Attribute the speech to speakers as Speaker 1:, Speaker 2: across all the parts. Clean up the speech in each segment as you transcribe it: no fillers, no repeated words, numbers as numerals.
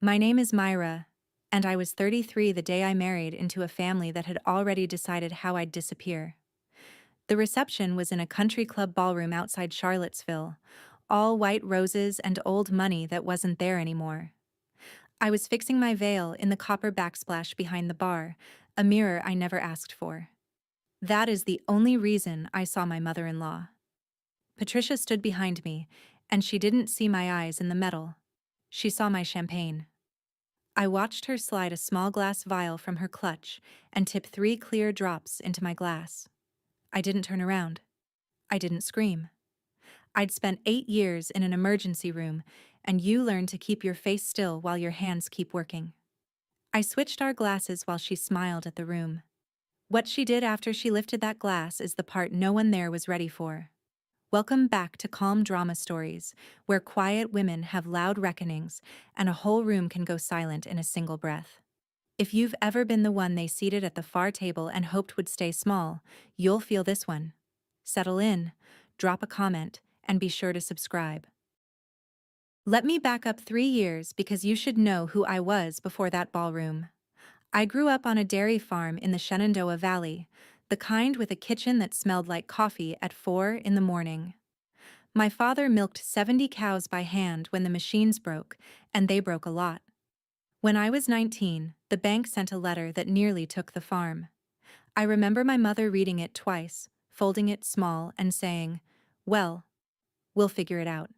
Speaker 1: My name is Myra, and I was 33 the day I married into a family that had already decided how I'd disappear. The reception was in a country club ballroom outside Charlottesville, all white roses and old money that wasn't there anymore. I was fixing my veil in the copper backsplash behind the bar, a mirror I never asked for. That is the only reason I saw my mother-in-law. Patricia stood behind me, and she didn't see my eyes in the metal. She saw my champagne. I watched her slide a small glass vial from her clutch and tip 3 clear drops into my glass. I didn't turn around. I didn't scream. I'd spent 8 years in an emergency room, and you learn to keep your face still while your hands keep working. I switched our glasses while she smiled at the room. What she did after she lifted that glass is the part no one there was ready for. Welcome back to Calm Drama Stories, where quiet women have loud reckonings and a whole room can go silent in a single breath. If you've ever been the one they seated at the far table and hoped would stay small, you'll feel this one. Settle in, drop a comment, and be sure to subscribe. Let me back up 3 years because you should know who I was before that ballroom. I grew up on a dairy farm in the Shenandoah Valley, the kind with a kitchen that smelled like coffee at 4 in the morning. My father milked 70 cows by hand when the machines broke, and they broke a lot. When I was 19, the bank sent a letter that nearly took the farm. I remember my mother reading it twice, folding it small, and saying, "Well, we'll figure it out."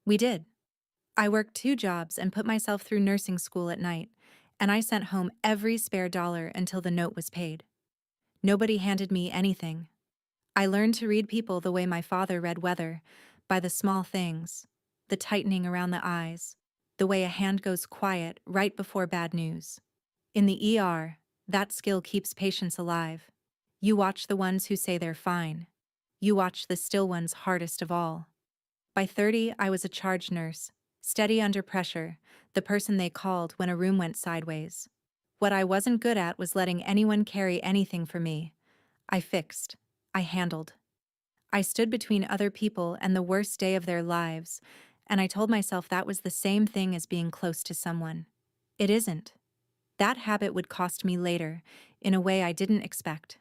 Speaker 1: We did. I worked 2 jobs and put myself through nursing school at night, and I sent home every spare dollar until the note was paid. Nobody handed me anything. I learned to read people the way my father read weather, by the small things, the tightening around the eyes, the way a hand goes quiet right before bad news. In the ER, that skill keeps patients alive. You watch the ones who say they're fine. You watch the still ones hardest of all. By 30, I was a charge nurse, steady under pressure, the person they called when a room went sideways. What I wasn't good at was letting anyone carry anything for me. I fixed. I handled. I stood between other people and the worst day of their lives, and I told myself that was the same thing as being close to someone. It isn't. That habit would cost me later, in a way I didn't expect.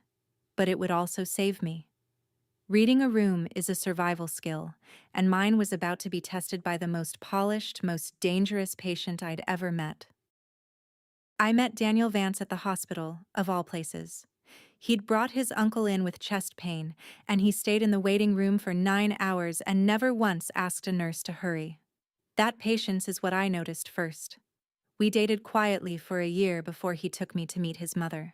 Speaker 1: But it would also save me. Reading a room is a survival skill, and mine was about to be tested by the most polished, most dangerous patient I'd ever met. I met Daniel Vance at the hospital, of all places. He'd brought his uncle in with chest pain, and he stayed in the waiting room for 9 hours and never once asked a nurse to hurry. That patience is what I noticed first. We dated quietly for a year before he took me to meet his mother.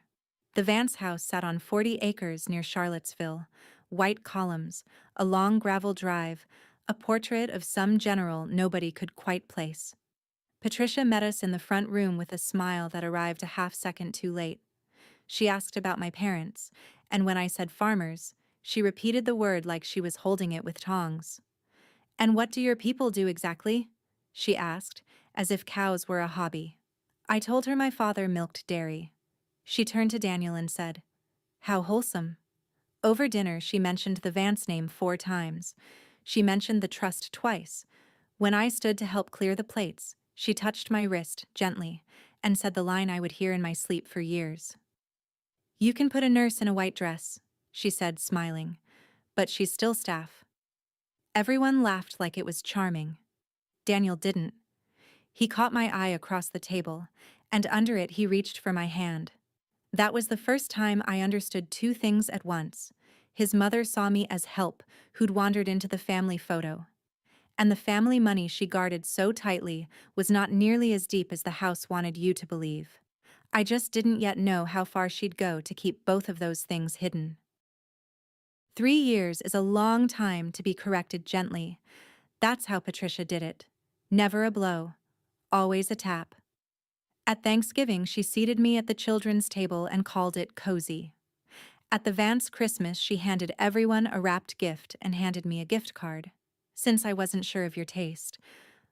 Speaker 1: The Vance house sat on 40 acres near Charlottesville, white columns, a long gravel drive, a portrait of some general nobody could quite place. Patricia met us in the front room with a smile that arrived a half-second too late. She asked about my parents, and when I said farmers, she repeated the word like she was holding it with tongs. "And what do your people do exactly?" she asked, as if cows were a hobby. I told her my father milked dairy. She turned to Daniel and said, "How wholesome." Over dinner, she mentioned the Vance name 4 times. She mentioned the trust twice. When I stood to help clear the plates, she touched my wrist gently and said the line I would hear in my sleep for years. "You can put a nurse in a white dress," she said, smiling, "but she's still staff." Everyone laughed like it was charming. Daniel didn't. He caught my eye across the table, and under it he reached for my hand. That was the first time I understood 2 things at once. His mother saw me as help who'd wandered into the family photo. And the family money she guarded so tightly was not nearly as deep as the house wanted you to believe. I just didn't yet know how far she'd go to keep both of those things hidden. 3 years is a long time to be corrected gently. That's how Patricia did it. Never a blow. Always a tap. At Thanksgiving, she seated me at the children's table and called it cozy. At the Vance Christmas, she handed everyone a wrapped gift and handed me a gift card. Since I wasn't sure of your taste.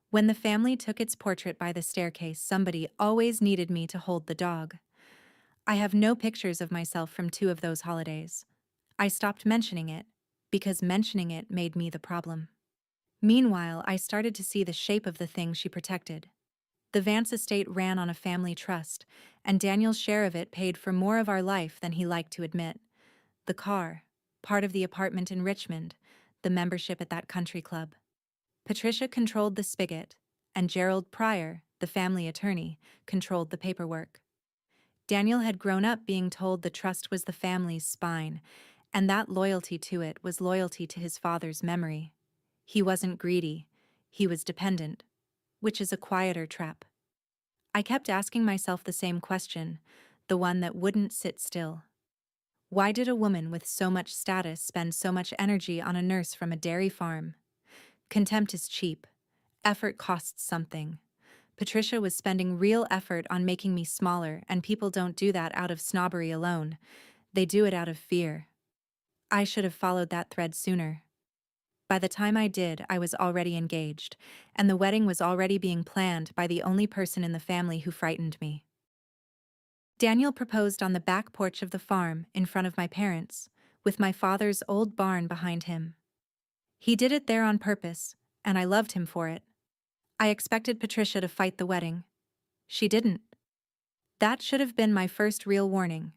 Speaker 1: When the family took its portrait by the staircase, somebody always needed me to hold the dog. I have no pictures of myself from 2 of those holidays. I stopped mentioning it, because mentioning it made me the problem. Meanwhile, I started to see the shape of the thing she protected. The Vance estate ran on a family trust, and Daniel's share of it paid for more of our life than he liked to admit. The car, part of the apartment in Richmond, the membership at that country club. Patricia controlled the spigot, and Gerald Pryor, the family attorney, controlled the paperwork. Daniel had grown up being told the trust was the family's spine, and that loyalty to it was loyalty to his father's memory. He wasn't greedy, he was dependent, which is a quieter trap. I kept asking myself the same question, the one that wouldn't sit still. Why did a woman with so much status spend so much energy on a nurse from a dairy farm? Contempt is cheap. Effort costs something. Patricia was spending real effort on making me smaller, and people don't do that out of snobbery alone. They do it out of fear. I should have followed that thread sooner. By the time I did, I was already engaged, and the wedding was already being planned by the only person in the family who frightened me. Daniel proposed on the back porch of the farm in front of my parents, with my father's old barn behind him. He did it there on purpose, and I loved him for it. I expected Patricia to fight the wedding. She didn't. That should have been my first real warning.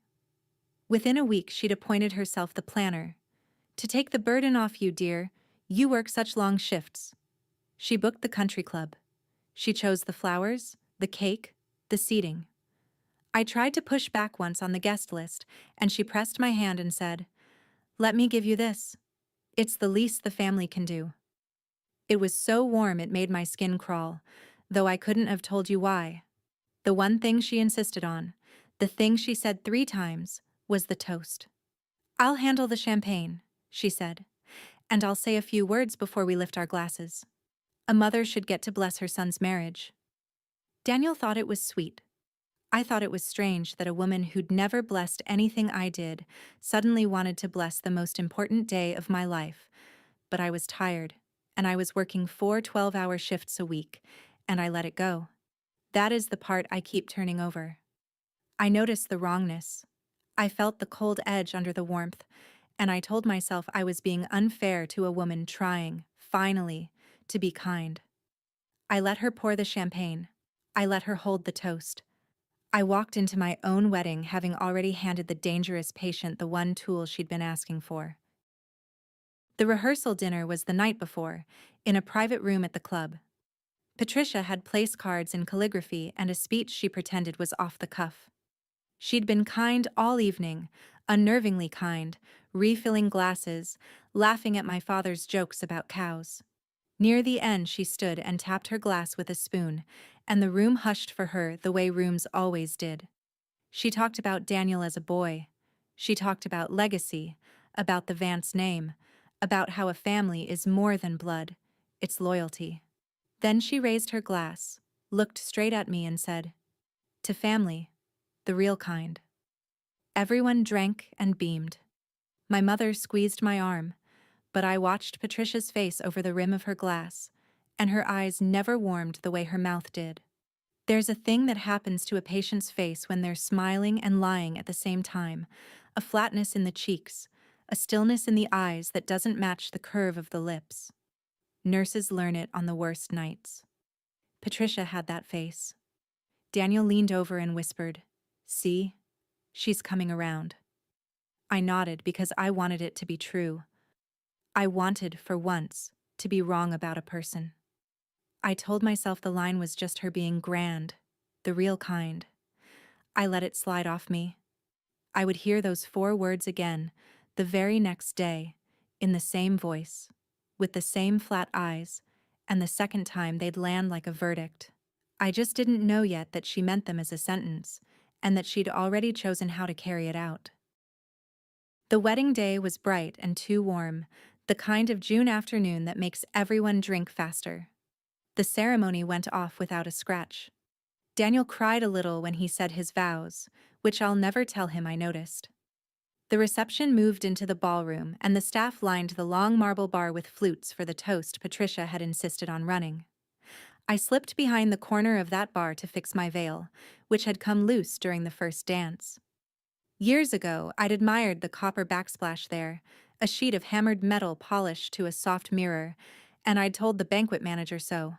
Speaker 1: Within a week, she'd appointed herself the planner. To take the burden off you, dear, you work such long shifts. She booked the country club. She chose the flowers, the cake, the seating. I tried to push back once on the guest list, and she pressed my hand and said, "Let me give you this. It's the least the family can do." It was so warm it made my skin crawl, though I couldn't have told you why. The one thing she insisted on, the thing she said 3 times, was the toast. "I'll handle the champagne," she said, "and I'll say a few words before we lift our glasses. A mother should get to bless her son's marriage." Daniel thought it was sweet. I thought it was strange that a woman who'd never blessed anything I did suddenly wanted to bless the most important day of my life. But I was tired, and I was working 4 12-hour shifts a week, and I let it go. That is the part I keep turning over. I noticed the wrongness. I felt the cold edge under the warmth, and I told myself I was being unfair to a woman trying, finally, to be kind. I let her pour the champagne. I let her hold the toast. I walked into my own wedding having already handed the dangerous patient the one tool she'd been asking for. The rehearsal dinner was the night before, in a private room at the club. Patricia had place cards in calligraphy and a speech she pretended was off the cuff. She'd been kind all evening, unnervingly kind, refilling glasses, laughing at my father's jokes about cows. Near the end, she stood and tapped her glass with a spoon, and the room hushed for her the way rooms always did. She talked about Daniel as a boy. She talked about legacy, about the Vance name, about how a family is more than blood, it's loyalty. Then she raised her glass, looked straight at me and said, "To family, the real kind." Everyone drank and beamed. My mother squeezed my arm, but I watched Patricia's face over the rim of her glass, and her eyes never warmed the way her mouth did. There's a thing that happens to a patient's face when they're smiling and lying at the same time, a flatness in the cheeks, a stillness in the eyes that doesn't match the curve of the lips. Nurses learn it on the worst nights. Patricia had that face. Daniel leaned over and whispered, "See? She's coming around." I nodded because I wanted it to be true. I wanted, for once, to be wrong about a person. I told myself the line was just her being grand, the real kind. I let it slide off me. I would hear those 4 words again, the very next day, in the same voice, with the same flat eyes, and the second time they'd land like a verdict. I just didn't know yet that she meant them as a sentence, and that she'd already chosen how to carry it out. The wedding day was bright and too warm, the kind of June afternoon that makes everyone drink faster. The ceremony went off without a scratch. Daniel cried a little when he said his vows, which I'll never tell him I noticed. The reception moved into the ballroom, and the staff lined the long marble bar with flutes for the toast Patricia had insisted on running. I slipped behind the corner of that bar to fix my veil, which had come loose during the first dance. Years ago, I'd admired the copper backsplash there, a sheet of hammered metal polished to a soft mirror, and I'd told the banquet manager so.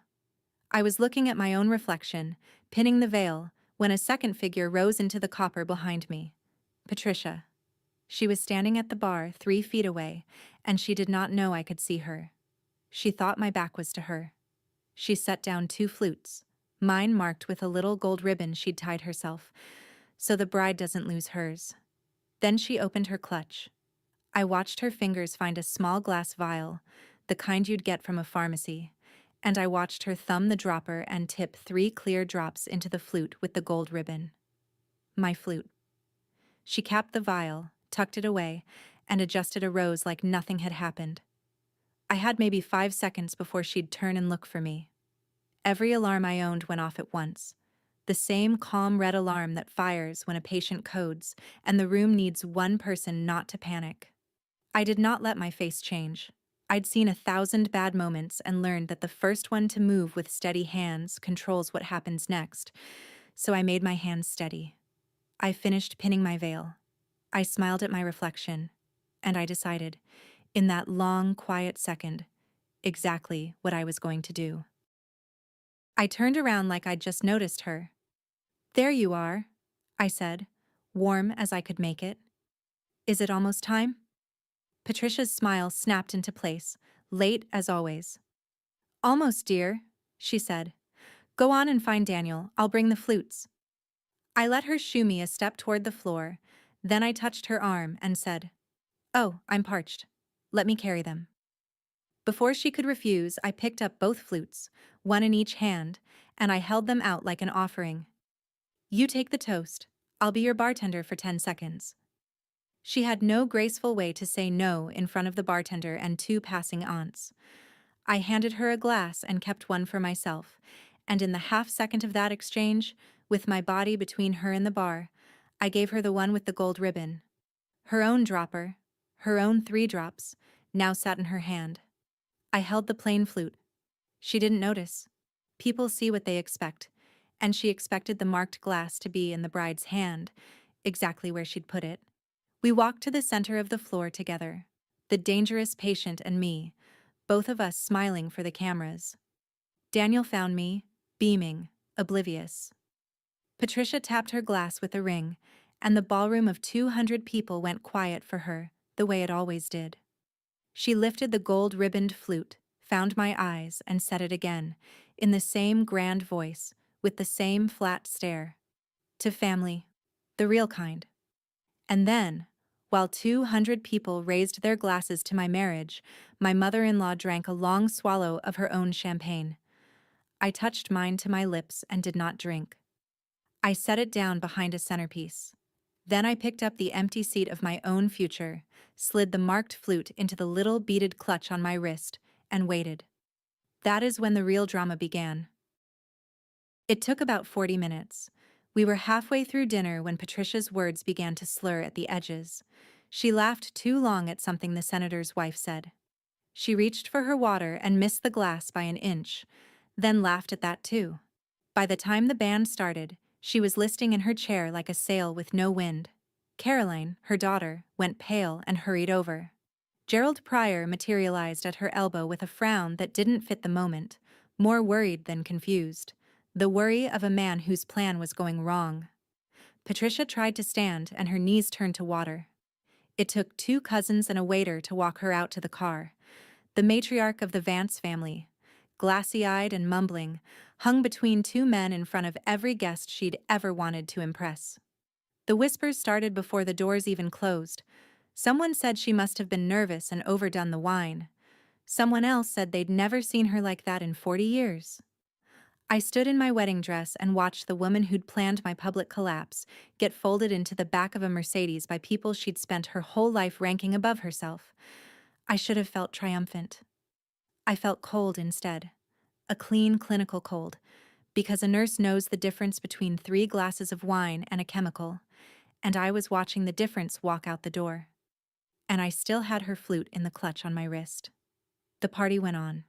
Speaker 1: I was looking at my own reflection, pinning the veil, when a second figure rose into the copper behind me. Patricia. She was standing at the bar 3 feet away, and she did not know I could see her. She thought my back was to her. She set down 2 flutes, mine marked with a little gold ribbon she'd tied herself, so the bride doesn't lose hers. Then she opened her clutch. I watched her fingers find a small glass vial, the kind you'd get from a pharmacy, and I watched her thumb the dropper and tip 3 clear drops into the flute with the gold ribbon. My flute. She capped the vial, tucked it away, and adjusted a rose like nothing had happened. I had maybe 5 seconds before she'd turn and look for me. Every alarm I owned went off at once. The same calm red alarm that fires when a patient codes, and the room needs one person not to panic. I did not let my face change. I'd seen 1,000 bad moments and learned that the first one to move with steady hands controls what happens next, so I made my hands steady. I finished pinning my veil. I smiled at my reflection, and I decided, in that long, quiet second, exactly what I was going to do. I turned around like I'd just noticed her. "There you are," I said, warm as I could make it. "Is it almost time?" Patricia's smile snapped into place, late as always. "Almost, dear," she said. "Go on and find Daniel, I'll bring the flutes." I let her shoo me a step toward the floor, then I touched her arm and said, "Oh, I'm parched. Let me carry them." Before she could refuse, I picked up both flutes, one in each hand, and I held them out like an offering. "You take the toast. I'll be your bartender for 10 seconds." She had no graceful way to say no in front of the bartender and 2 passing aunts. I handed her a glass and kept one for myself, and in the half-second of that exchange, with my body between her and the bar, I gave her the one with the gold ribbon. Her own dropper, her own 3 drops, now sat in her hand. I held the plain flute. She didn't notice. People see what they expect, and she expected the marked glass to be in the bride's hand, exactly where she'd put it. We walked to the center of the floor together, the dangerous patient and me, both of us smiling for the cameras. Daniel found me, beaming, oblivious. Patricia tapped her glass with a ring, and the ballroom of 200 people went quiet for her, the way it always did. She lifted the gold-ribboned flute, found my eyes, and said it again, in the same grand voice, with the same flat stare. "To family. The real kind." And then, while 200 people raised their glasses to my marriage, my mother-in-law drank a long swallow of her own champagne. I touched mine to my lips and did not drink. I set it down behind a centerpiece. Then I picked up the empty seat of my own future, slid the marked flute into the little beaded clutch on my wrist, and waited. That is when the real drama began. It took about 40 minutes. We were halfway through dinner when Patricia's words began to slur at the edges. She laughed too long at something the senator's wife said. She reached for her water and missed the glass by an inch, then laughed at that too. By the time the band started, she was listing in her chair like a sail with no wind. Caroline, her daughter, went pale and hurried over. Gerald Pryor materialized at her elbow with a frown that didn't fit the moment, more worried than confused. The worry of a man whose plan was going wrong. Patricia tried to stand and her knees turned to water. It took 2 cousins and a waiter to walk her out to the car. The matriarch of the Vance family, glassy-eyed and mumbling, hung between 2 men in front of every guest she'd ever wanted to impress. The whispers started before the doors even closed. Someone said she must have been nervous and overdone the wine. Someone else said they'd never seen her like that in 40 years. I stood in my wedding dress and watched the woman who'd planned my public collapse get folded into the back of a Mercedes by people she'd spent her whole life ranking above herself. I should have felt triumphant. I felt cold instead. A clean, clinical cold, because a nurse knows the difference between 3 glasses of wine and a chemical, and I was watching the difference walk out the door. And I still had her flute in the clutch on my wrist. The party went on.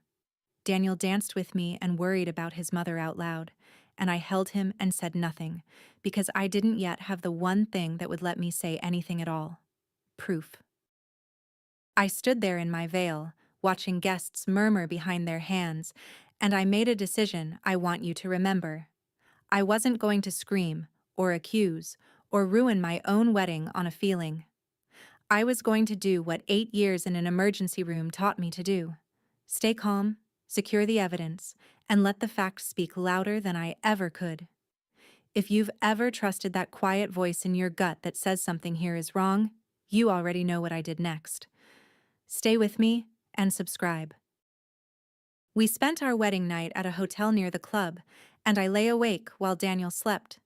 Speaker 1: Daniel danced with me and worried about his mother out loud, and I held him and said nothing, because I didn't yet have the one thing that would let me say anything at all. Proof. I stood there in my veil, watching guests murmur behind their hands, And I made a decision I want you to remember. I wasn't going to scream, or accuse, or ruin my own wedding on a feeling. I was going to do what 8 years in an emergency room taught me to do. Stay calm, secure the evidence, and let the facts speak louder than I ever could. If you've ever trusted that quiet voice in your gut that says something here is wrong, you already know what I did next. Stay with me and subscribe. We spent our wedding night at a hotel near the club, and I lay awake while Daniel slept.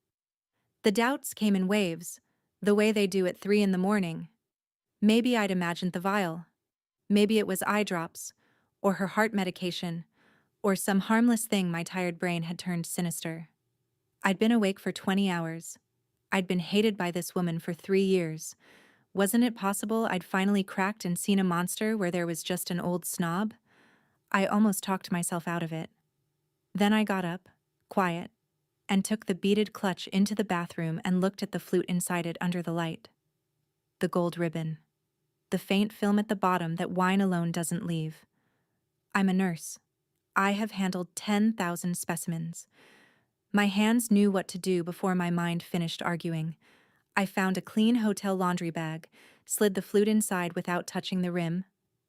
Speaker 1: The doubts came in waves, the way they do at 3 in the morning. Maybe I'd imagined the vial. Maybe it was eye drops, or her heart medication, or some harmless thing my tired brain had turned sinister. I'd been awake for 20 hours. I'd been hated by this woman for 3 years. Wasn't it possible I'd finally cracked and seen a monster where there was just an old snob? I almost talked myself out of it. Then I got up, quiet, and took the beaded clutch into the bathroom and looked at the flute inside it under the light. The gold ribbon. The faint film at the bottom that wine alone doesn't leave. I'm a nurse. I have handled 10,000 specimens. My hands knew what to do before my mind finished arguing. I found a clean hotel laundry bag, slid the flute inside without touching the rim,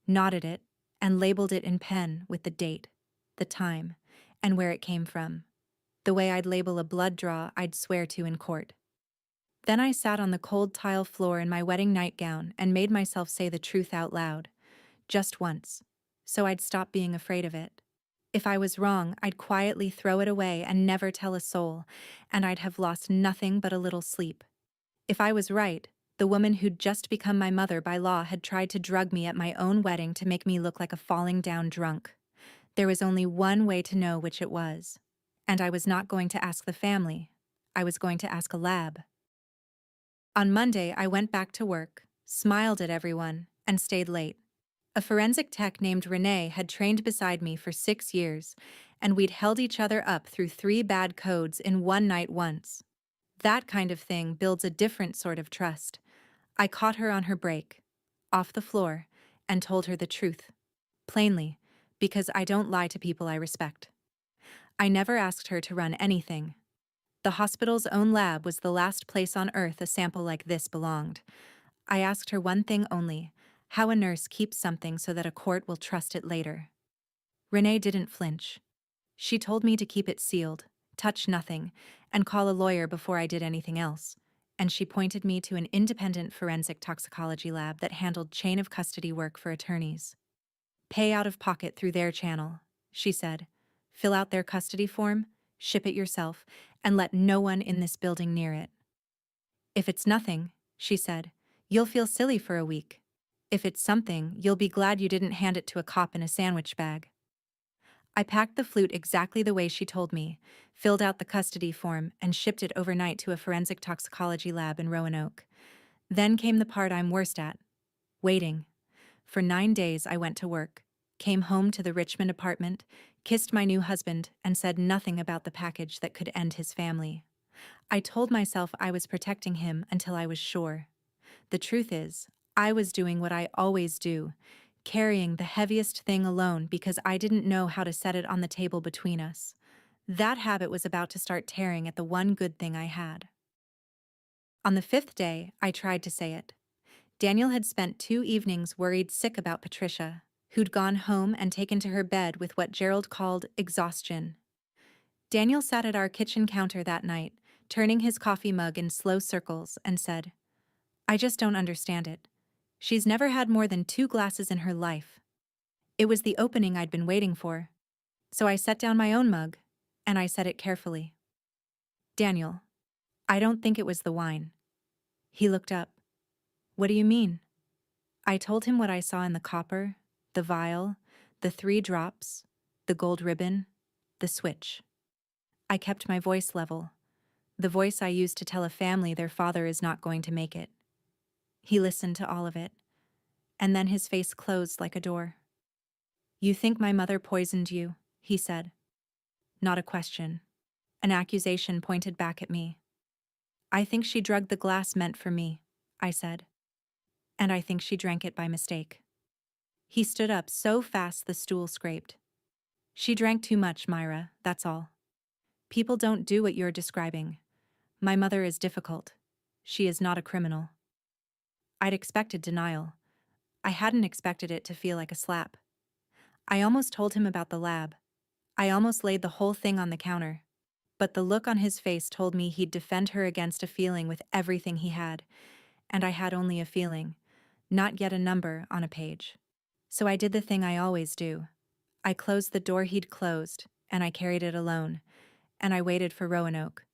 Speaker 1: knotted it, and labeled it in pen with the date, the time, and where it came from. The way I'd label a blood draw I'd swear to in court. Then I sat on the cold tile floor in my wedding nightgown and made myself say the truth out loud. Just once. So I'd stop being afraid of it. If I was wrong, I'd quietly throw it away and never tell a soul, and I'd have lost nothing but a little sleep. If I was right, the woman who'd just become my mother by law had tried to drug me at my own wedding to make me look like a falling down drunk. There was only one way to know which it was. And I was not going to ask the family. I was going to ask a lab. On Monday, I went back to work, smiled at everyone, and stayed late. A forensic tech named Renee had trained beside me for 6 years, and we'd held each other up through 3 bad codes in one night once. That kind of thing builds a different sort of trust. I caught her on her break, off the floor, and told her the truth. Plainly, because I don't lie to people I respect. I never asked her to run anything. The hospital's own lab was the last place on Earth a sample like this belonged. I asked her one thing only: how a nurse keeps something so that a court will trust it later. Renee didn't flinch. She told me to keep it sealed, touch nothing, and call a lawyer before I did anything else. And she pointed me to an independent forensic toxicology lab that handled chain of custody work for attorneys. Pay out of pocket through their channel, she said. Fill out their custody form, ship it yourself, and let no one in this building near it. If it's nothing, she said, you'll feel silly for a week. If it's something, you'll be glad you didn't hand it to a cop in a sandwich bag. I packed the flute exactly the way she told me, filled out the custody form, and shipped it overnight to a forensic toxicology lab in Roanoke. Then came the part I'm worst at: waiting. For 9 days I went to work, came home to the Richmond apartment, kissed my new husband, and said nothing about the package that could end his family. I told myself I was protecting him until I was sure. The truth is, I was doing what I always do, carrying the heaviest thing alone because I didn't know how to set it on the table between us. That habit was about to start tearing at the one good thing I had. On the 5th day, I tried to say it. Daniel had spent 2 evenings worried sick about Patricia, who'd gone home and taken to her bed with what Gerald called exhaustion. Daniel sat at our kitchen counter that night, turning his coffee mug in slow circles, and said, I just don't understand it. She's never had more than 2 glasses in her life. It was the opening I'd been waiting for. So I set down my own mug, and I said it carefully. Daniel, I don't think it was the wine. He looked up. What do you mean? I told him what I saw in the copper, the vial, the 3 drops, the gold ribbon, the switch. I kept my voice level, the voice I used to tell a family their father is not going to make it. He listened to all of it, and then his face closed like a door. You think my mother poisoned you, he said. Not a question. An accusation pointed back at me. I think she drugged the glass meant for me, I said. And I think she drank it by mistake. He stood up so fast the stool scraped. She drank too much, Myra, that's all. People don't do what you're describing. My mother is difficult. She is not a criminal. I'd expected denial. I hadn't expected it to feel like a slap. I almost told him about the lab. I almost laid the whole thing on the counter. But the look on his face told me he'd defend her against a feeling with everything he had. And I had only a feeling, not yet a number on a page. So I did the thing I always do. I closed the door he'd closed, and I carried it alone, and I waited for Roanoke.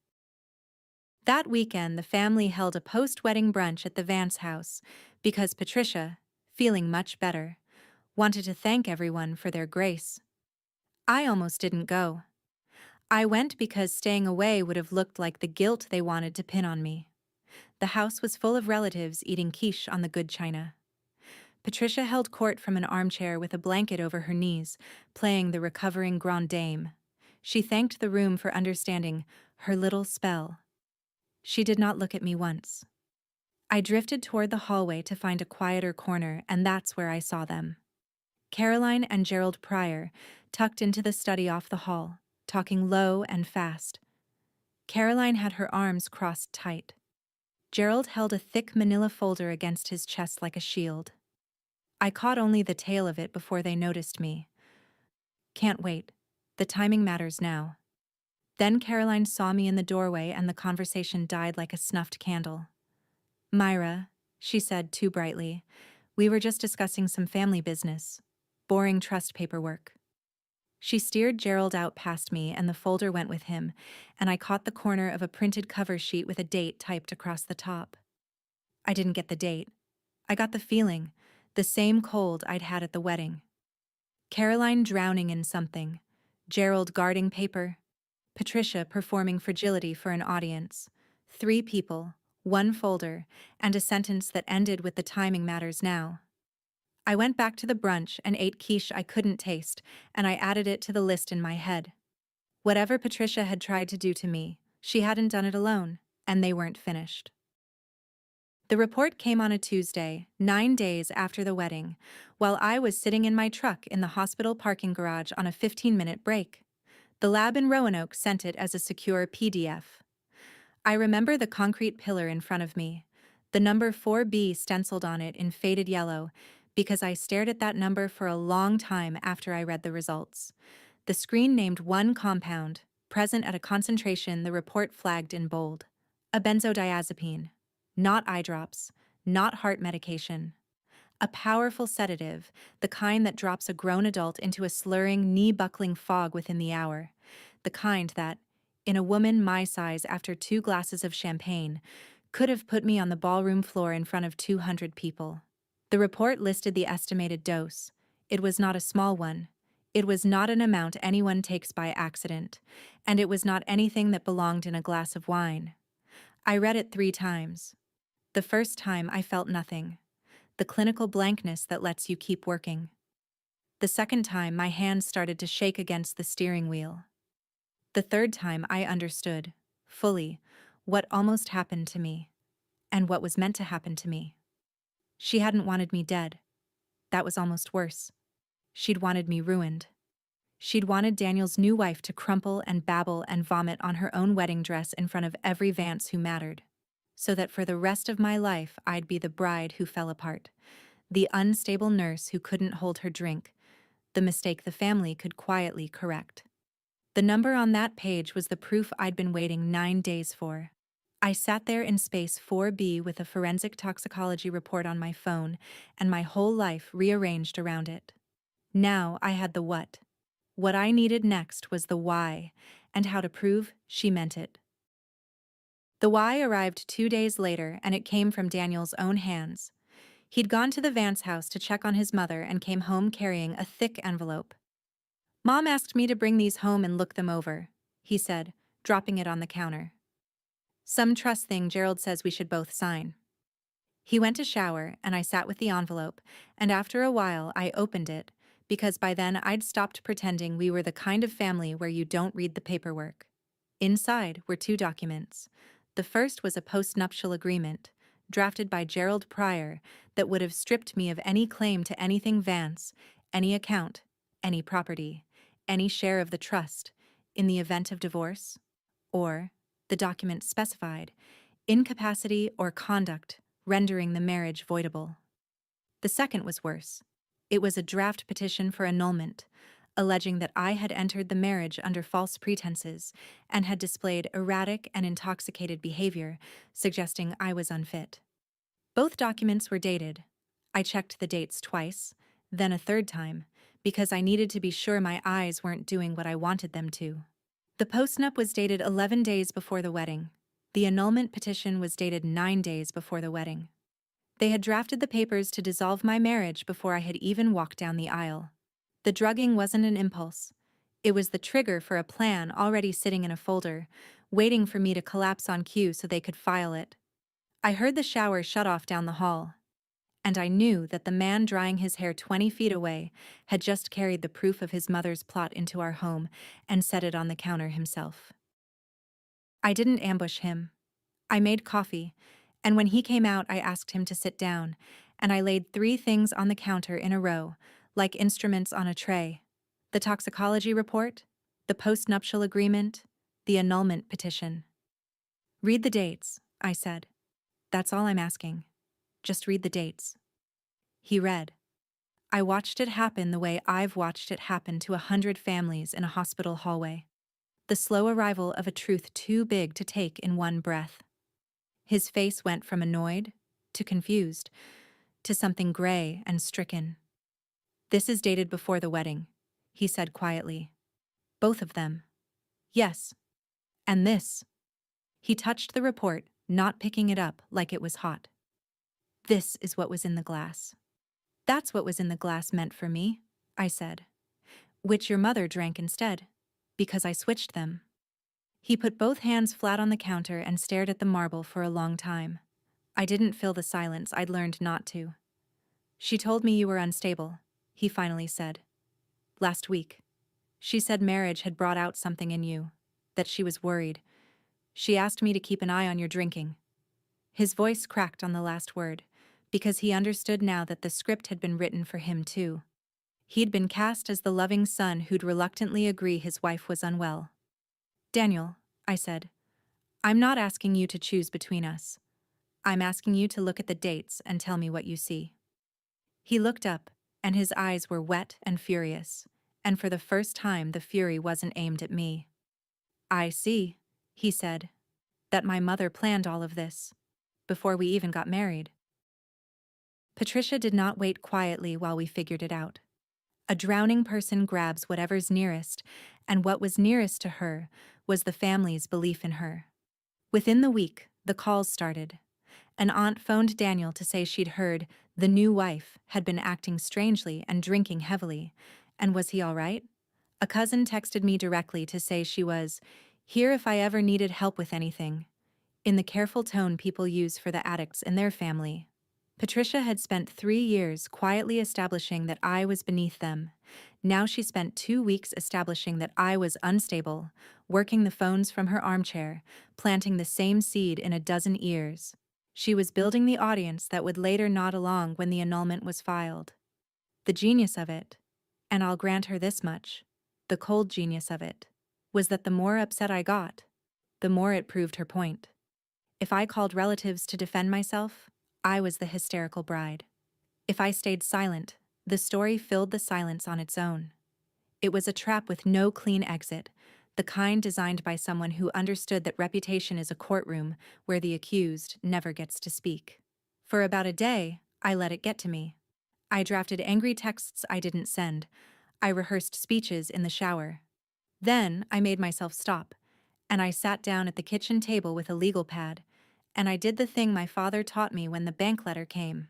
Speaker 1: That weekend, the family held a post-wedding brunch at the Vance house because Patricia, feeling much better, wanted to thank everyone for their grace. I almost didn't go. I went because staying away would have looked like the guilt they wanted to pin on me. The house was full of relatives eating quiche on the good china. Patricia held court from an armchair with a blanket over her knees, playing the recovering grande dame. She thanked the room for understanding her little spell. She did not look at me once. I drifted toward the hallway to find a quieter corner, and that's where I saw them. Caroline and Gerald Pryor, tucked into the study off the hall, talking low and fast. Caroline had her arms crossed tight. Gerald held a thick manila folder against his chest like a shield. I caught only the tail of it before they noticed me. Can't wait. The timing matters now. Then Caroline saw me in the doorway and the conversation died like a snuffed candle. Myra, she said too brightly, we were just discussing some family business. Boring trust paperwork. She steered Gerald out past me and the folder went with him, and I caught the corner of a printed cover sheet with a date typed across the top. I didn't get the date. I got the feeling, the same cold I'd had at the wedding. Caroline drowning in something, Gerald guarding paper, Patricia performing fragility for an audience. 3 people, 1 folder, and a sentence that ended with the timing matters now. I went back to the brunch and ate quiche I couldn't taste, and I added it to the list in my head. Whatever Patricia had tried to do to me, she hadn't done it alone, and they weren't finished. The report came on a Tuesday, 9 days after the wedding, while I was sitting in my truck in the hospital parking garage on a 15-minute break. The lab in Roanoke sent it as a secure PDF. I remember the concrete pillar in front of me, the number 4B stenciled on it in faded yellow, because I stared at that number for a long time after I read the results. The screen named one compound, present at a concentration the report flagged in bold. A benzodiazepine. Not eye drops, not heart medication. A powerful sedative, the kind that drops a grown adult into a slurring, knee-buckling fog within the hour. The kind that, in a woman my size after 2 glasses of champagne, could have put me on the ballroom floor in front of 200 people. The report listed the estimated dose. It was not a small one. It was not an amount anyone takes by accident, and it was not anything that belonged in a glass of wine. I read it 3 times. The first time I felt nothing. The clinical blankness that lets you keep working. The second time my hands started to shake against the steering wheel. The third time I understood, fully, what almost happened to me, and what was meant to happen to me. She hadn't wanted me dead. That was almost worse. She'd wanted me ruined. She'd wanted Daniel's new wife to crumple and babble and vomit on her own wedding dress in front of every Vance who mattered, so that for the rest of my life I'd be the bride who fell apart, the unstable nurse who couldn't hold her drink, the mistake the family could quietly correct. The number on that page was the proof I'd been waiting 9 days for. I sat there in space 4B with a forensic toxicology report on my phone and my whole life rearranged around it. Now I had the what. What I needed next was the why, and how to prove she meant it. The why arrived 2 days later, and it came from Daniel's own hands. He'd gone to the Vance house to check on his mother and came home carrying a thick envelope. "Mom asked me to bring these home and look them over," he said, dropping it on the counter. "Some trust thing Gerald says we should both sign." He went to shower, and I sat with the envelope, and after a while I opened it, because by then I'd stopped pretending we were the kind of family where you don't read the paperwork. Inside were 2 documents. The first was a postnuptial agreement, drafted by Gerald Pryor, that would have stripped me of any claim to anything Vance, any account, any property. any share of the trust in the event of divorce, or, the document specified, incapacity or conduct rendering the marriage voidable. The second was worse. It was a draft petition for annulment, alleging that I had entered the marriage under false pretenses and had displayed erratic and intoxicated behavior, suggesting I was unfit. Both documents were dated. I checked the dates twice, then a third time, because I needed to be sure my eyes weren't doing what I wanted them to. The postnup was dated 11 days before the wedding. The annulment petition was dated 9 days before the wedding. They had drafted the papers to dissolve my marriage before I had even walked down the aisle. The drugging wasn't an impulse. It was the trigger for a plan already sitting in a folder, waiting for me to collapse on cue so they could file it. I heard the shower shut off down the hall, and I knew that the man drying his hair 20 feet away had just carried the proof of his mother's plot into our home and set it on the counter himself. I didn't ambush him. I made coffee, and when he came out, I asked him to sit down, and I laid 3 things on the counter in a row, like instruments on a tray: the toxicology report, the postnuptial agreement, the annulment petition. "Read the dates," I said. "That's all I'm asking. Just read the dates." He read. I watched it happen the way I've watched it happen to 100 families in a hospital hallway. The slow arrival of a truth too big to take in one breath. His face went from annoyed to confused to something gray and stricken. "This is dated before the wedding," he said quietly. "Both of them." "Yes. And this." He touched the report, not picking it up like it was hot. "This is what was in the glass." "That's what was in the glass meant for me," I said. "Which your mother drank instead, because I switched them." He put both hands flat on the counter and stared at the marble for a long time. I didn't fill the silence. I'd learned not to. "She told me you were unstable," he finally said. "Last week. She said marriage had brought out something in you, that she was worried. She asked me to keep an eye on your drinking." His voice cracked on the last word, because he understood now that the script had been written for him too. He'd been cast as the loving son who'd reluctantly agree his wife was unwell. "Daniel," I said, "I'm not asking you to choose between us. I'm asking you to look at the dates and tell me what you see." He looked up, and his eyes were wet and furious, and for the first time the fury wasn't aimed at me. "I see," he said, "that my mother planned all of this, before we even got married." Patricia did not wait quietly while we figured it out. A drowning person grabs whatever's nearest, and what was nearest to her was the family's belief in her. Within the week, the calls started. An aunt phoned Daniel to say she'd heard the new wife had been acting strangely and drinking heavily, and was he all right? A cousin texted me directly to say she was here if I ever needed help with anything, in the careful tone people use for the addicts in their family. Patricia had spent 3 years quietly establishing that I was beneath them. Now she spent 2 weeks establishing that I was unstable, working the phones from her armchair, planting the same seed in a dozen ears. She was building the audience that would later nod along when the annulment was filed. The genius of it, and I'll grant her this much, the cold genius of it, was that the more upset I got, the more it proved her point. If I called relatives to defend myself, I was the hysterical bride. If I stayed silent, the story filled the silence on its own. It was a trap with no clean exit, the kind designed by someone who understood that reputation is a courtroom where the accused never gets to speak. For about a day, I let it get to me. I drafted angry texts I didn't send. I rehearsed speeches in the shower. Then I made myself stop, and I sat down at the kitchen table with a legal pad, and I did the thing my father taught me when the bank letter came.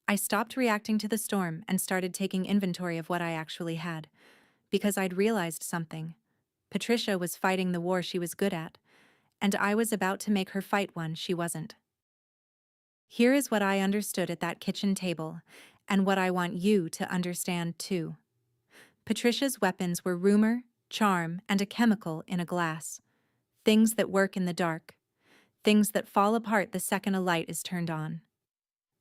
Speaker 1: I stopped reacting to the storm and started taking inventory of what I actually had, because I'd realized something. Patricia was fighting the war she was good at, and I was about to make her fight one she wasn't. Here is what I understood at that kitchen table, and what I want you to understand too. Patricia's weapons were rumor, charm, and a chemical in a glass. Things that work in the dark. Things that fall apart the second a light is turned on.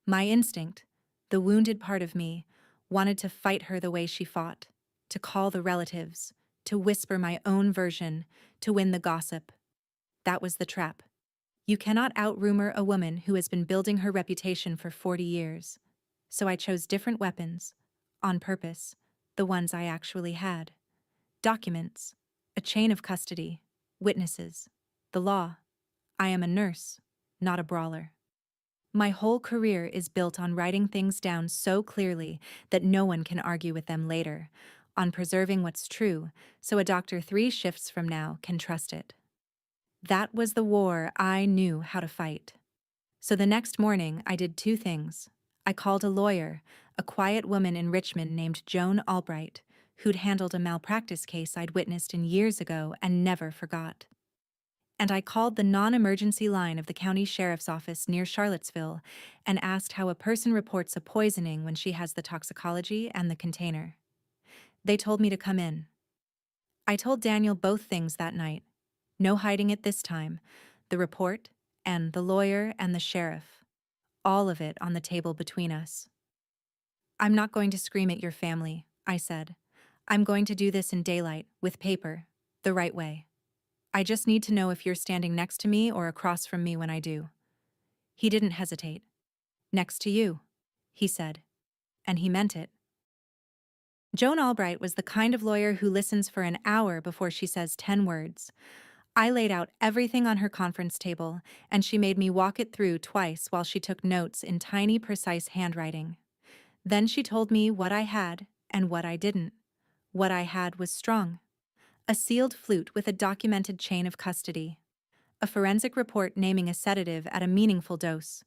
Speaker 1: My instinct, the wounded part of me, wanted to fight her the way she fought, to call the relatives, to whisper my own version, to win the gossip. That was the trap. You cannot out-rumor a woman who has been building her reputation for 40 years. So I chose different weapons, on purpose, the ones I actually had. Documents, a chain of custody, witnesses, the law. I am a nurse, not a brawler. My whole career is built on writing things down so clearly that no one can argue with them later, on preserving what's true so a doctor 3 shifts from now can trust it. That was the war I knew how to fight. So the next morning, I did 2 things. I called a lawyer, a quiet woman in Richmond named Joan Albright, who'd handled a malpractice case I'd witnessed years ago and never forgot. And I called the non-emergency line of the county sheriff's office near Charlottesville and asked how a person reports a poisoning when she has the toxicology and the container. They told me to come in. I told Daniel both things that night. No hiding it this time. The report, and the lawyer and the sheriff. All of it on the table between us. I'm not going to scream at your family, I said. I'm going to do this in daylight, with paper, the right way. I just need to know if you're standing next to me or across from me when I do. He didn't hesitate. Next to you, he said. And he meant it. Joan Albright was the kind of lawyer who listens for an hour before she says 10 words. I laid out everything on her conference table, and she made me walk it through twice while she took notes in tiny, precise handwriting. Then she told me what I had and what I didn't. What I had was strong. A sealed flute with a documented chain of custody. A forensic report naming a sedative at a meaningful dose.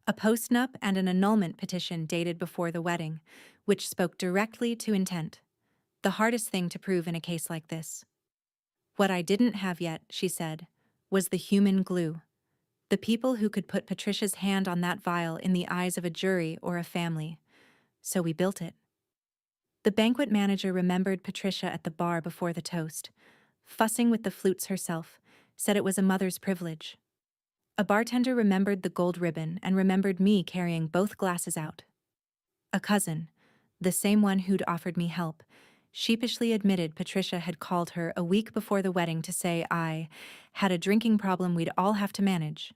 Speaker 1: A postnup and an annulment petition dated before the wedding, which spoke directly to intent. The hardest thing to prove in a case like this. What I didn't have yet, she said, was the human glue. The people who could put Patricia's hand on that vial in the eyes of a jury or a family. So we built it. The banquet manager remembered Patricia at the bar before the toast, fussing with the flutes herself, said it was a mother's privilege. A bartender remembered the gold ribbon and remembered me carrying both glasses out. A cousin, the same one who'd offered me help, sheepishly admitted Patricia had called her a week before the wedding to say I had a drinking problem we'd all have to manage,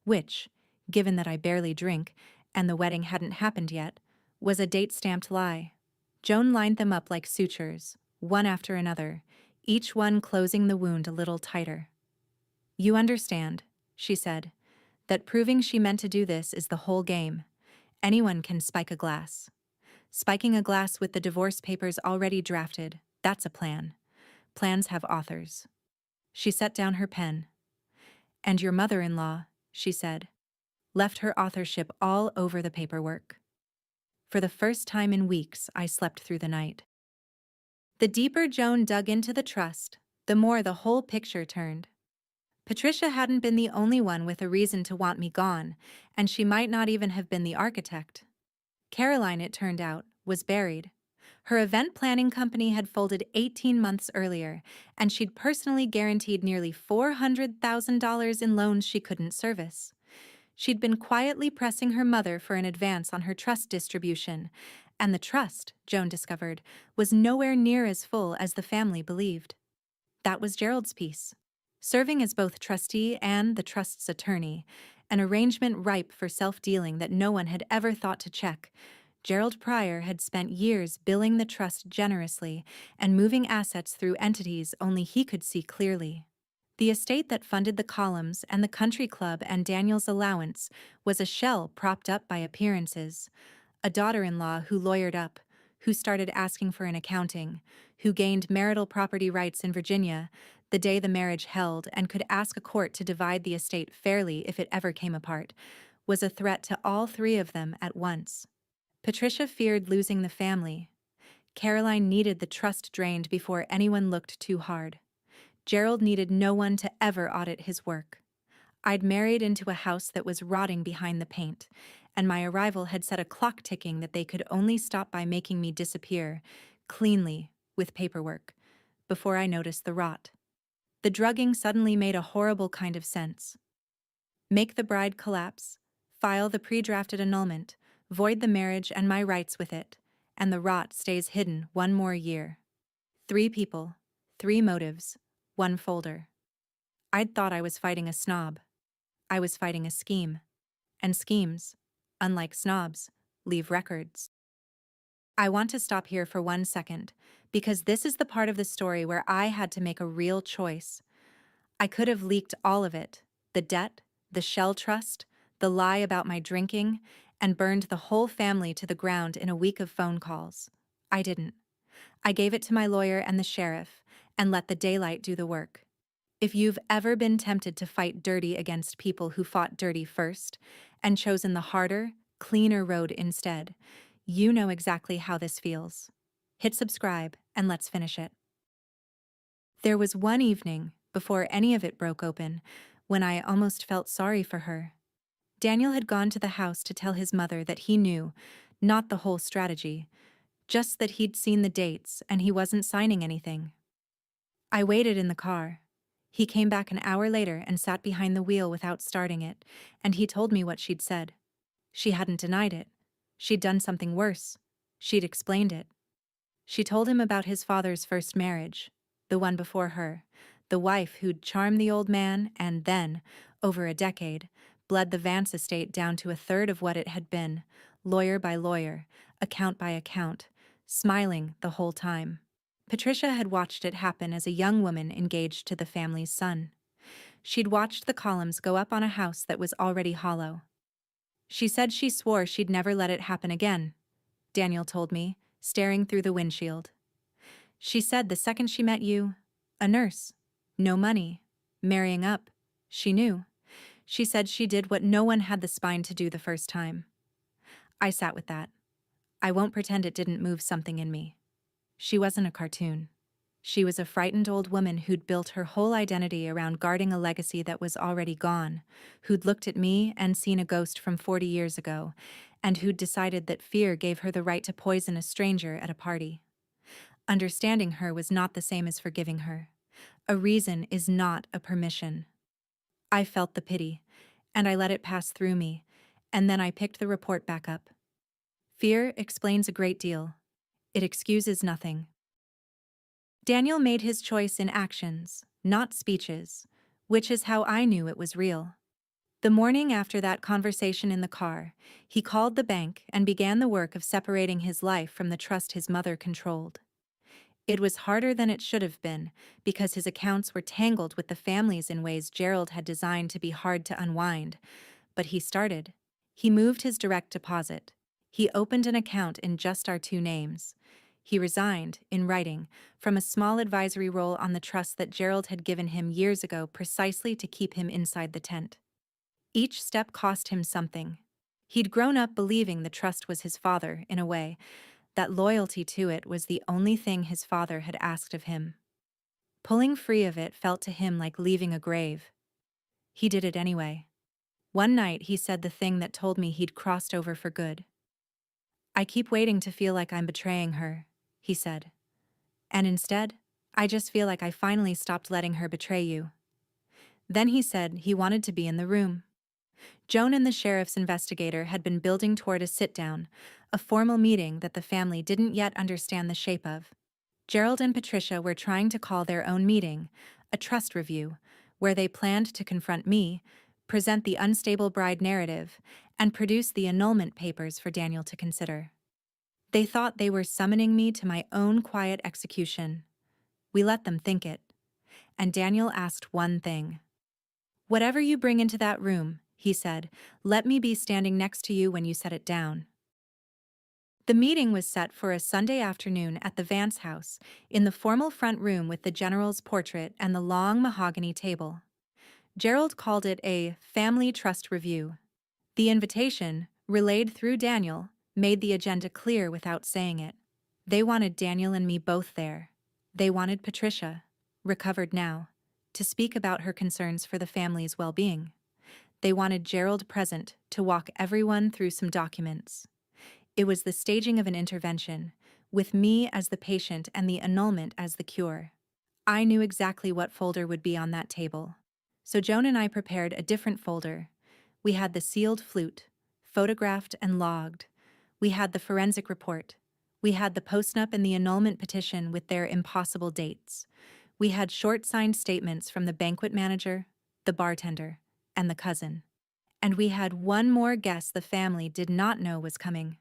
Speaker 1: which, given that I barely drink and the wedding hadn't happened yet, was a date-stamped lie. Joan lined them up like sutures, one after another, each one closing the wound a little tighter. You understand, she said, that proving she meant to do this is the whole game. Anyone can spike a glass. Spiking a glass with the divorce papers already drafted, that's a plan. Plans have authors. She set down her pen. And your mother-in-law, she said, left her authorship all over the paperwork. For the first time in weeks, I slept through the night. The deeper Joan dug into the trust, the more the whole picture turned. Patricia hadn't been the only one with a reason to want me gone, and she might not even have been the architect. Caroline, it turned out, was buried. Her event planning company had folded 18 months earlier, and she'd personally guaranteed nearly $400,000 in loans she couldn't service. She'd been quietly pressing her mother for an advance on her trust distribution, and the trust, Joan discovered, was nowhere near as full as the family believed. That was Gerald's piece. Serving as both trustee and the trust's attorney, an arrangement ripe for self-dealing that no one had ever thought to check, Gerald Pryor had spent years billing the trust generously and moving assets through entities only he could see clearly. The estate that funded the columns and the country club and Daniel's allowance was a shell propped up by appearances. A daughter-in-law who lawyered up, who started asking for an accounting, who gained marital property rights in Virginia the day the marriage held and could ask a court to divide the estate fairly if it ever came apart, was a threat to all 3 of them at once. Patricia feared losing the family. Caroline needed the trust drained before anyone looked too hard. Gerald needed no one to ever audit his work. I'd married into a house that was rotting behind the paint, and my arrival had set a clock ticking that they could only stop by making me disappear, cleanly, with paperwork, before I noticed the rot. The drugging suddenly made a horrible kind of sense. Make the bride collapse, file the pre-drafted annulment, void the marriage and my rights with it, and the rot stays hidden 1 more year. 3 people, 3 motives, 1 folder. I'd thought I was fighting a snob. I was fighting a scheme. And schemes, unlike snobs, leave records. I want to stop here for 1 second, because this is the part of the story where I had to make a real choice. I could have leaked all of it, the debt, the shell trust, the lie about my drinking, and burned the whole family to the ground in a week of phone calls. I didn't. I gave it to my lawyer and the sheriff, and let the daylight do the work. If you've ever been tempted to fight dirty against people who fought dirty first, and chosen the harder, cleaner road instead, you know exactly how this feels. Hit subscribe, and let's finish it. There was one evening, before any of it broke open, when I almost felt sorry for her. Daniel had gone to the house to tell his mother that he knew, not the whole strategy, just that he'd seen the dates and he wasn't signing anything. I waited in the car. He came back an hour later and sat behind the wheel without starting it, and he told me what she'd said. She hadn't denied it. She'd done something worse. She'd explained it. She told him about his father's first marriage, the one before her, the wife who'd charmed the old man and then, over a decade, bled the Vance estate down to a third of what it had been, lawyer by lawyer, account by account, smiling the whole time. Patricia had watched it happen as a young woman engaged to the family's son. She'd watched the columns go up on a house that was already hollow. She said she swore she'd never let it happen again, Daniel told me, staring through the windshield. She said the second she met you, a nurse, no money, marrying up, she knew. She said she did what no one had the spine to do the first time. I sat with that. I won't pretend it didn't move something in me. She wasn't a cartoon. She was a frightened old woman who'd built her whole identity around guarding a legacy that was already gone, who'd looked at me and seen a ghost from 40 years ago, and who'd decided that fear gave her the right to poison a stranger at a party. Understanding her was not the same as forgiving her. A reason is not a permission. I felt the pity, and I let it pass through me, and then I picked the report back up. Fear explains a great deal. It excuses nothing. Daniel made his choice in actions, not speeches, which is how I knew it was real. The morning after that conversation in the car, he called the bank and began the work of separating his life from the trust his mother controlled. It was harder than it should have been, because his accounts were tangled with the family's in ways Gerald had designed to be hard to unwind. But he started. He moved his direct deposit. He opened an account in just our 2 names. He resigned, in writing, from a small advisory role on the trust that Gerald had given him years ago precisely to keep him inside the tent. Each step cost him something. He'd grown up believing the trust was his father, in a way, that loyalty to it was the only thing his father had asked of him. Pulling free of it felt to him like leaving a grave. He did it anyway. One night he said the thing that told me he'd crossed over for good. "I keep waiting to feel like I'm betraying her," he said. "And instead, I just feel like I finally stopped letting her betray you." Then he said he wanted to be in the room. Joan and the sheriff's investigator had been building toward a sit-down, a formal meeting that the family didn't yet understand the shape of. Gerald and Patricia were trying to call their own meeting, a trust review, where they planned to confront me, present the unstable bride narrative, and produce the annulment papers for Daniel to consider. They thought they were summoning me to my own quiet execution. We let them think it. And Daniel asked one thing. "Whatever you bring into that room," he said, "let me be standing next to you when you set it down." The meeting was set for a Sunday afternoon at the Vance house, in the formal front room with the general's portrait and the long mahogany table. Gerald called it a family trust review. The invitation, relayed through Daniel, made the agenda clear without saying it. They wanted Daniel and me both there. They wanted Patricia, recovered now, to speak about her concerns for the family's well-being. They wanted Gerald present to walk everyone through some documents. It was the staging of an intervention, with me as the patient and the annulment as the cure. I knew exactly what folder would be on that table. So Joan and I prepared a different folder. We had the sealed flute, photographed and logged. We had the forensic report. We had the postnup and the annulment petition with their impossible dates. We had short signed statements from the banquet manager, the bartender, and the cousin. And we had one more guest the family did not know was coming.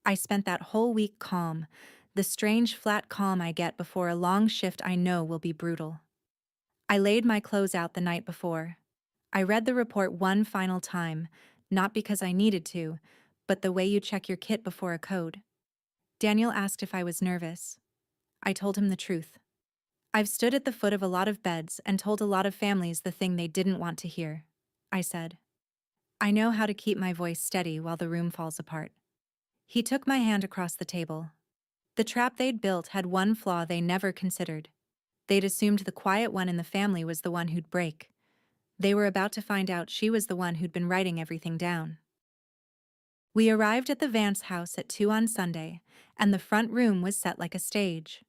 Speaker 1: I spent that whole week calm, the strange flat calm I get before a long shift I know will be brutal. I laid my clothes out the night before. I read the report one final time, not because I needed to, but the way you check your kit before a code. Daniel asked if I was nervous. I told him the truth. I've stood at the foot of a lot of beds and told a lot of families the thing they didn't want to hear. I said. I know how to keep my voice steady while the room falls apart. He took my hand across the table. The trap they'd built had one flaw they never considered. They'd assumed the quiet one in the family was the one who'd break. They were about to find out she was the one who'd been writing everything down. We arrived at the Vance house at 2 on Sunday, and the front room was set like a stage.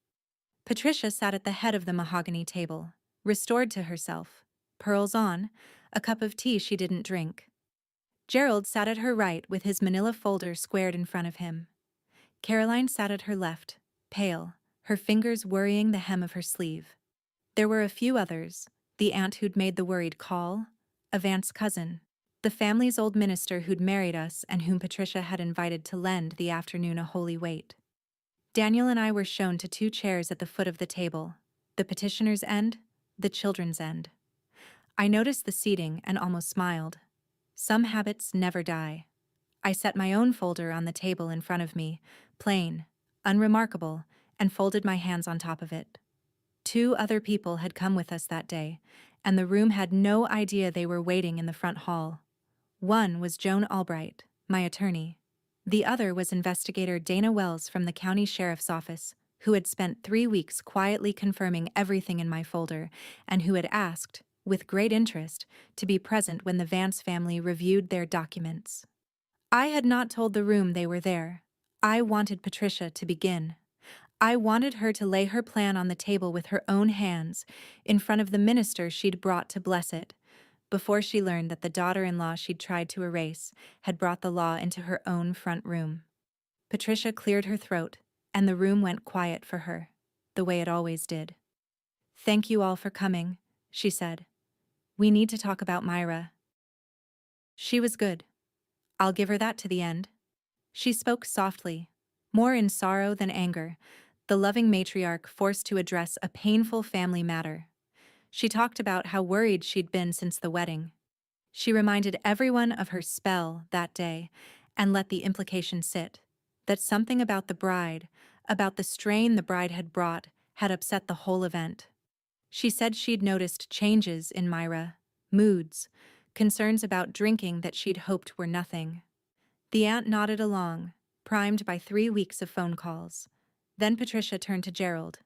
Speaker 1: Patricia sat at the head of the mahogany table, restored to herself, pearls on, a cup of tea she didn't drink. Gerald sat at her right with his manila folder squared in front of him. Caroline sat at her left, pale, her fingers worrying the hem of her sleeve. There were a few others, the aunt who'd made the worried call, a Vance cousin, the family's old minister who'd married us and whom Patricia had invited to lend the afternoon a holy weight. Daniel and I were shown to 2 chairs at the foot of the table, the petitioner's end, the children's end. I noticed the seating and almost smiled. Some habits never die. I set my own folder on the table in front of me, plain, unremarkable, and folded my hands on top of it. 2 other people had come with us that day, and the room had no idea they were waiting in the front hall. One was Joan Albright, my attorney. The other was investigator Dana Wells from the county sheriff's office, who had spent 3 weeks quietly confirming everything in my folder and who had asked, with great interest, to be present when the Vance family reviewed their documents. I had not told the room they were there. I wanted Patricia to begin. I wanted her to lay her plan on the table with her own hands, in front of the minister she'd brought to bless it, before she learned that the daughter-in-law she'd tried to erase had brought the law into her own front room. Patricia cleared her throat, and the room went quiet for her, the way it always did. "Thank you all for coming," she said. "We need to talk about Myra." She was good. I'll give her that to the end. She spoke softly, more in sorrow than anger, the loving matriarch forced to address a painful family matter. She talked about how worried she'd been since the wedding. She reminded everyone of her spell that day and let the implication sit, that something about the bride, about the strain the bride had brought, had upset the whole event. She said she'd noticed changes in Myra, moods, concerns about drinking that she'd hoped were nothing. The aunt nodded along, primed by 3 weeks of phone calls. Then Patricia turned to Gerald.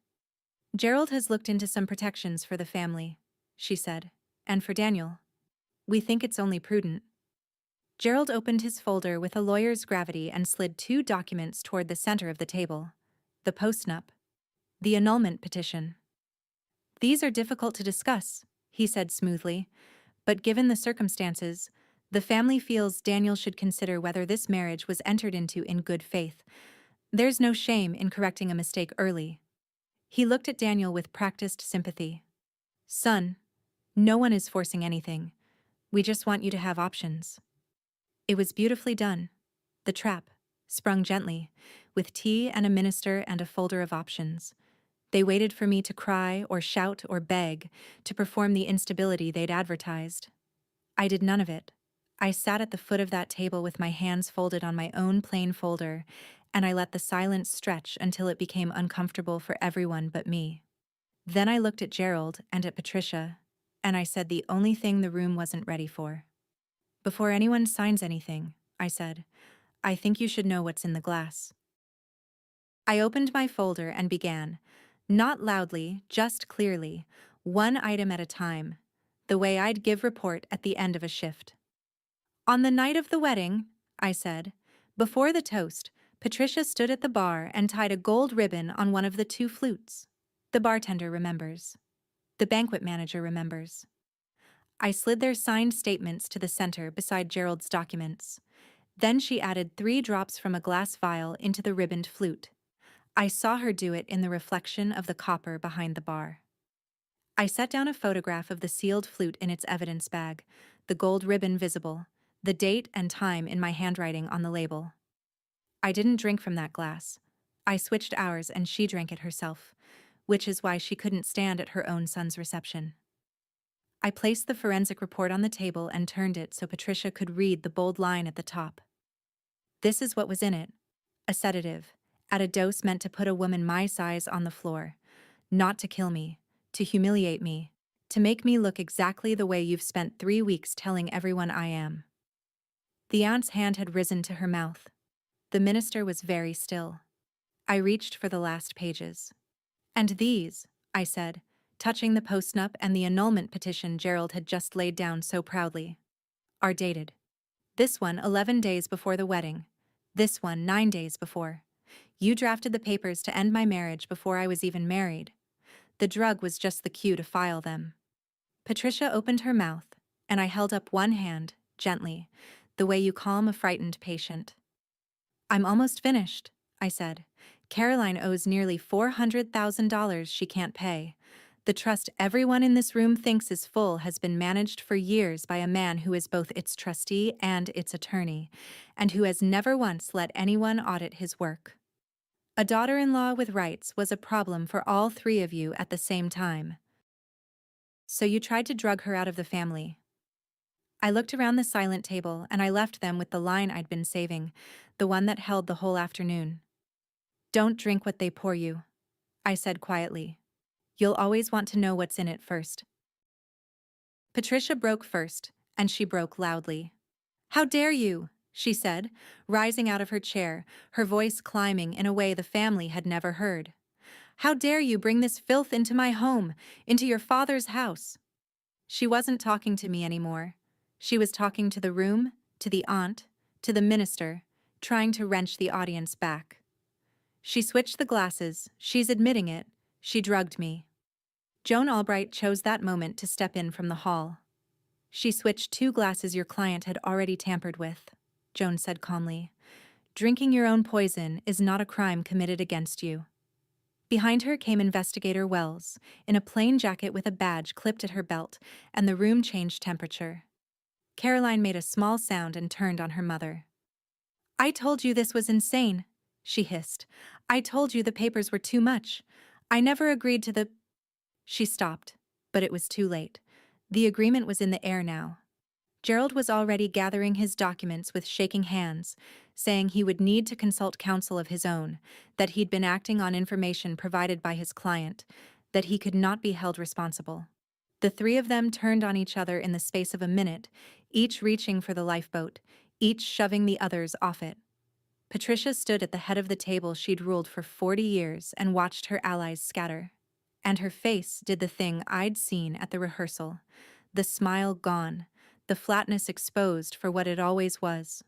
Speaker 1: "Gerald has looked into some protections for the family," she said, "and for Daniel. We think it's only prudent." Gerald opened his folder with a lawyer's gravity and slid 2 documents toward the center of the table. The postnup. The annulment petition. "These are difficult to discuss," he said smoothly, "but given the circumstances, the family feels Daniel should consider whether this marriage was entered into in good faith. There's no shame in correcting a mistake early." He looked at Daniel with practiced sympathy. "Son, no one is forcing anything. We just want you to have options." It was beautifully done. The trap, sprung gently, with tea and a minister and a folder of options. They waited for me to cry or shout or beg, to perform the instability they'd advertised. I did none of it. I sat at the foot of that table with my hands folded on my own plain folder, and I let the silence stretch until it became uncomfortable for everyone but me. Then I looked at Gerald and at Patricia, and I said the only thing the room wasn't ready for. "Before anyone signs anything," I said, "I think you should know what's in the glass." I opened my folder and began, not loudly, just clearly, one item at a time, the way I'd give report at the end of a shift. "On the night of the wedding," I said, "before the toast, Patricia stood at the bar and tied a gold ribbon on one of the 2 flutes. The bartender remembers. The banquet manager remembers." I slid their signed statements to the center beside Gerald's documents. Then she added 3 drops from a glass vial into the ribboned flute. I saw her do it in the reflection of the copper behind the bar. I set down a photograph of the sealed flute in its evidence bag, the gold ribbon visible, the date and time in my handwriting on the label. I didn't drink from that glass. I switched ours and she drank it herself, which is why she couldn't stand at her own son's reception. I placed the forensic report on the table and turned it so Patricia could read the bold line at the top. This is what was in it: a sedative, at a dose meant to put a woman my size on the floor, not to kill me, to humiliate me, to make me look exactly the way you've spent 3 weeks telling everyone I am. The aunt's hand had risen to her mouth. The minister was very still. I reached for the last pages. And these, I said, touching the postnup and the annulment petition Gerald had just laid down so proudly, are dated. This one 11 days before the wedding. This one 9 days before. You drafted the papers to end my marriage before I was even married. The drug was just the cue to file them. Patricia opened her mouth, and I held up one hand, gently, the way you calm a frightened patient. I'm almost finished, I said. Caroline owes nearly $400,000 she can't pay. The trust everyone in this room thinks is full has been managed for years by a man who is both its trustee and its attorney, and who has never once let anyone audit his work. A daughter-in-law with rights was a problem for all three of you at the same time. So you tried to drug her out of the family. I looked around the silent table and I left them with the line I'd been saving, the one that held the whole afternoon. Don't drink what they pour you, I said quietly. You'll always want to know what's in it first. Patricia broke first, and she broke loudly. How dare you, she said, rising out of her chair, her voice climbing in a way the family had never heard. How dare you bring this filth into my home, into your father's house? She wasn't talking to me anymore. She was talking to the room, to the aunt, to the minister, trying to wrench the audience back. She switched the glasses, she's admitting it, she drugged me. Joan Albright chose that moment to step in from the hall. She switched 2 glasses your client had already tampered with, Joan said calmly. Drinking your own poison is not a crime committed against you. Behind her came Investigator Wells, in a plain jacket with a badge clipped at her belt, and the room changed temperature. Caroline made a small sound and turned on her mother. I told you this was insane, she hissed. I told you the papers were too much. I never agreed to the... She stopped, but it was too late. The agreement was in the air now. Gerald was already gathering his documents with shaking hands, saying he would need to consult counsel of his own, that he'd been acting on information provided by his client, that he could not be held responsible. The three of them turned on each other in the space of a minute, each reaching for the lifeboat, each shoving the others off it. Patricia stood at the head of the table she'd ruled for 40 years and watched her allies scatter. And her face did the thing I'd seen at the rehearsal, the smile gone, the flatness exposed for what it always was.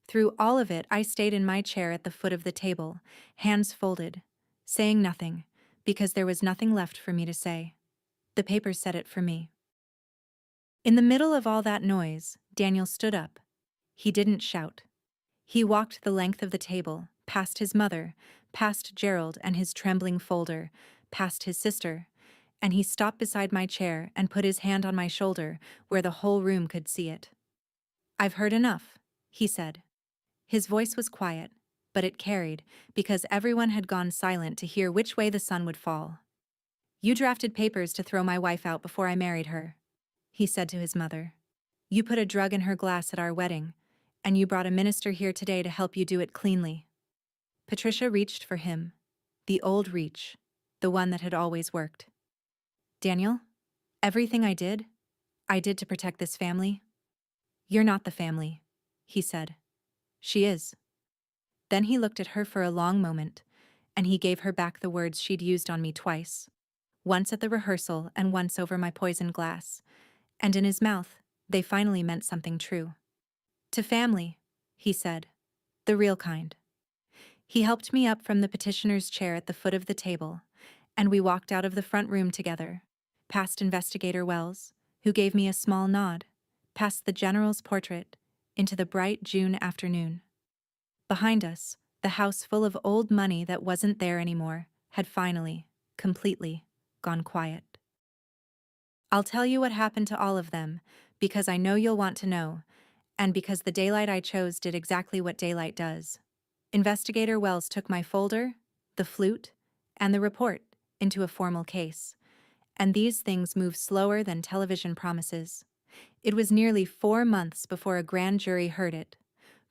Speaker 1: Through all of it, I stayed in my chair at the foot of the table, hands folded, saying nothing, because there was nothing left for me to say. The papers said it for me. In the middle of all that noise, Daniel stood up. He didn't shout. He walked the length of the table, past his mother, past Gerald and his trembling folder, past his sister, and he stopped beside my chair and put his hand on my shoulder where the whole room could see it. I've heard enough, he said. His voice was quiet, but it carried, because everyone had gone silent to hear which way the sun would fall. You drafted papers to throw my wife out before I married her, he said to his mother. You put a drug in her glass at our wedding, and you brought a minister here today to help you do it cleanly. Patricia reached for him, the old reach, the one that had always worked. Daniel, everything I did to protect this family. You're not the family, he said. She is. Then he looked at her for a long moment, and he gave her back the words she'd used on me twice, once at the rehearsal and once over my poisoned glass, and in his mouth, they finally meant something true. To family, he said, the real kind. He helped me up from the petitioner's chair at the foot of the table, and we walked out of the front room together, past Investigator Wells, who gave me a small nod, past the general's portrait, into the bright June afternoon. Behind us, the house full of old money that wasn't there anymore had finally, completely, gone quiet. I'll tell you what happened to all of them, because I know you'll want to know, and because the daylight I chose did exactly what daylight does. Investigator Wells took my folder, the flute, and the report into a formal case, and these things move slower than television promises. It was nearly 4 months before a grand jury heard it.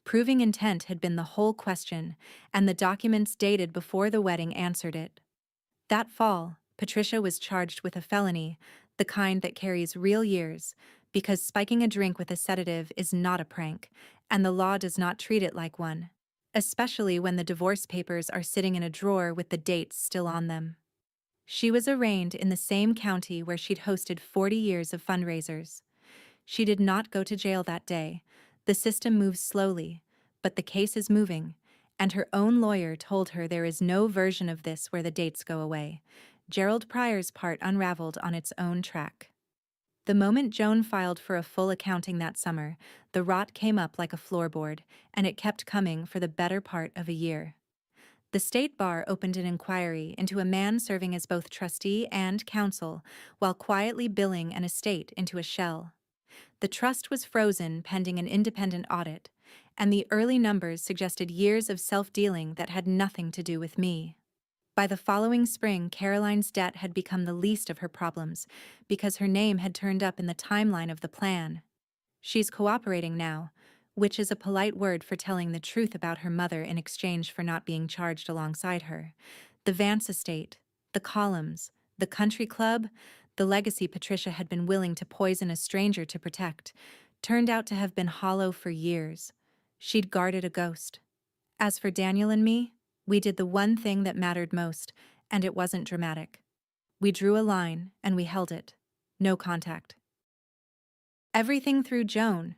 Speaker 1: Proving intent had been the whole question, and the documents dated before the wedding answered it. That fall, Patricia was charged with a felony, the kind that carries real years, because spiking a drink with a sedative is not a prank, and the law does not treat it like one, especially when the divorce papers are sitting in a drawer with the dates still on them. She was arraigned in the same county where she'd hosted 40 years of fundraisers. She did not go to jail that day. The system moves slowly, but the case is moving, and her own lawyer told her there is no version of this where the dates go away. Gerald Pryor's part unraveled on its own track. The moment Joan filed for a full accounting that summer, the rot came up like a floorboard, and it kept coming for the better part of a year. The state bar opened an inquiry into a man serving as both trustee and counsel while quietly billing an estate into a shell. The trust was frozen pending an independent audit, and the early numbers suggested years of self-dealing that had nothing to do with me. By the following spring, Caroline's debt had become the least of her problems because her name had turned up in the timeline of the plan. She's cooperating now, which is a polite word for telling the truth about her mother in exchange for not being charged alongside her. The Vance estate, the columns, the country club, the legacy Patricia had been willing to poison a stranger to protect, turned out to have been hollow for years. She'd guarded a ghost. As for Daniel and me, we did the one thing that mattered most, and it wasn't dramatic. We drew a line, and we held it. No contact. Everything through Joan.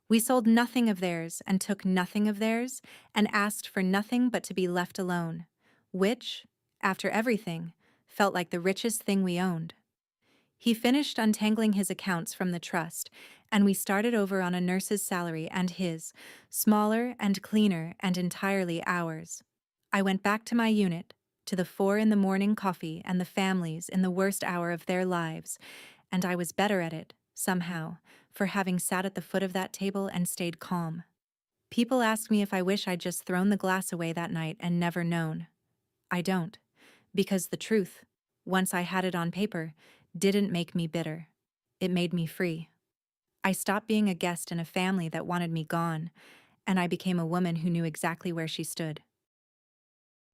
Speaker 1: We sold nothing of theirs and took nothing of theirs and asked for nothing but to be left alone, which, after everything, felt like the richest thing we owned. He finished untangling his accounts from the trust, and we started over on a nurse's salary and his, smaller and cleaner and entirely ours. I went back to my unit, to the 4 in the morning coffee and the families in the worst hour of their lives, and I was better at it, somehow, for having sat at the foot of that table and stayed calm. People ask me if I wish I'd just thrown the glass away that night and never known. I don't, because the truth, once I had it on paper, didn't make me bitter. It made me free. I stopped being a guest in a family that wanted me gone, and I became a woman who knew exactly where she stood.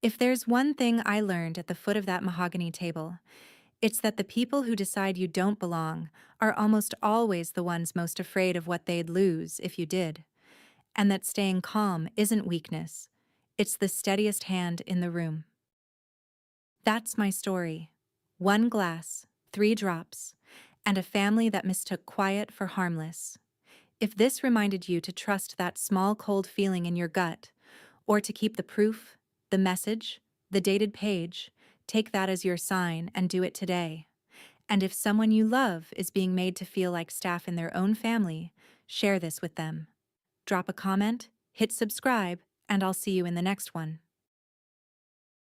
Speaker 1: If there's one thing I learned at the foot of that mahogany table, it's that the people who decide you don't belong are almost always the ones most afraid of what they'd lose if you did, and that staying calm isn't weakness. It's the steadiest hand in the room. That's my story. 1 glass, 3 drops, and a family that mistook quiet for harmless. If this reminded you to trust that small cold feeling in your gut, or to keep the proof, the message, the dated page, take that as your sign and do it today. And if someone you love is being made to feel like staff in their own family, share this with them. Drop a comment, hit subscribe, and I'll see you in the next one.